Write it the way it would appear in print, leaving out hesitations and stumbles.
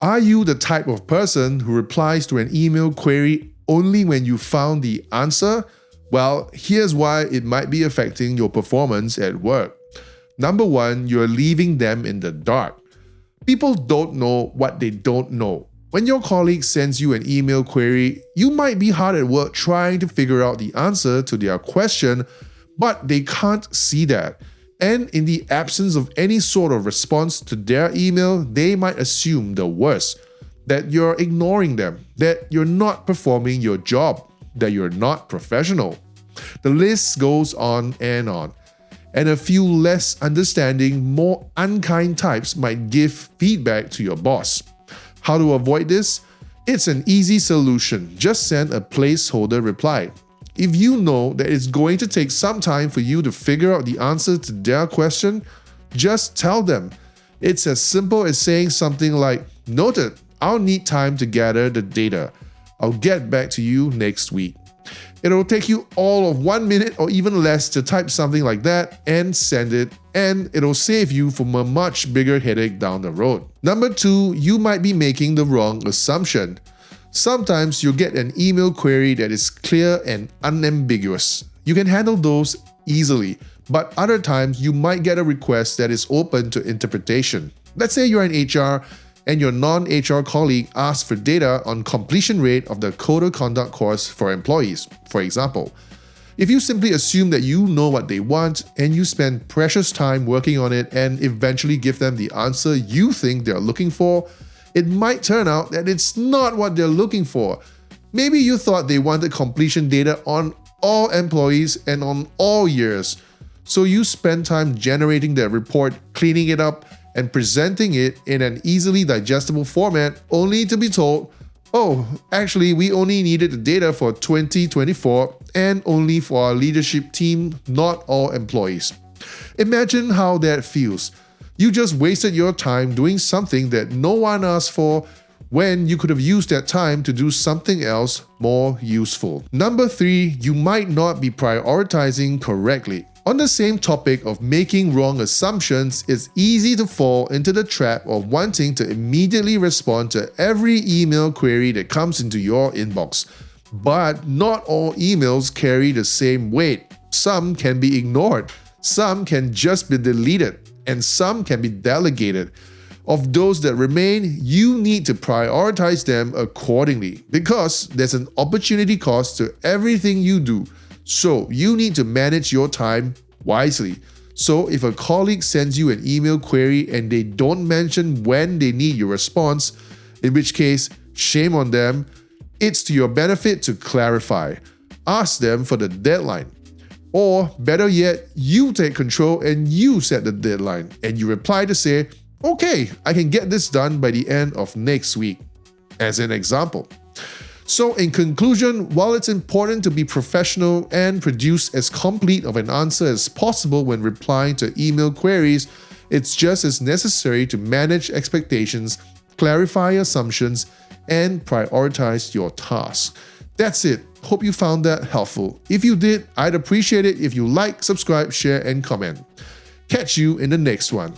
Are you the type of person who replies to an email query only when you found the answer? Well, here's why it might be affecting your performance at work. Number one, you're leaving them in the dark. People don't know what they don't know. When your colleague sends you an email query, you might be hard at work trying to figure out the answer to their question, but they can't see that. And in the absence of any sort of response to their email, they might assume the worst, that you're ignoring them, that you're not performing your job, that you're not professional. The list goes on. And a few less understanding, more unkind types might give feedback to your boss. How to avoid this? It's an easy solution. Just send a placeholder reply. If you know that it's going to take some time for you to figure out the answer to their question, just tell them. It's as simple as saying something like, "Noted, I'll need time to gather the data. I'll get back to you next week." It'll take you all of 1 minute or even less to type something like that and send it, and it'll save you from a much bigger headache down the road. Number two, you might be making the wrong assumption. Sometimes you'll get an email query that is clear and unambiguous. You can handle those easily, but other times you might get a request that is open to interpretation. Let's say you're in HR and your non-HR colleague asks for data on completion rate of the Code of Conduct course for employees, for example. If you simply assume that you know what they want and you spend precious time working on it and eventually give them the answer you think they're looking for, it might turn out that it's not what they're looking for. Maybe you thought they wanted completion data on all employees and on all years. So you spend time generating that report, cleaning it up, and presenting it in an easily digestible format, only to be told, "Oh, actually we only needed the data for 2024 and only for our leadership team, not all employees." Imagine how that feels. You just wasted your time doing something that no one asked for when you could have used that time to do something else more useful. Number three, you might not be prioritizing correctly. On the same topic of making wrong assumptions, it's easy to fall into the trap of wanting to immediately respond to every email query that comes into your inbox. But not all emails carry the same weight. Some can be ignored, some can just be deleted, and some can be delegated. Of those that remain, you need to prioritize them accordingly because there's an opportunity cost to everything you do. So you need to manage your time wisely. So if a colleague sends you an email query and they don't mention when they need your response, in which case, shame on them, it's to your benefit to clarify. Ask them for the deadline. Or better yet, you take control and you set the deadline and you reply to say, "Okay, I can get this done by the end of next week," as an example. So in conclusion, while it's important to be professional and produce as complete of an answer as possible when replying to email queries, it's just as necessary to manage expectations, clarify assumptions, and prioritize your tasks. That's it. Hope you found that helpful. If you did, I'd appreciate it if you like, subscribe, share, and comment. Catch you in the next one.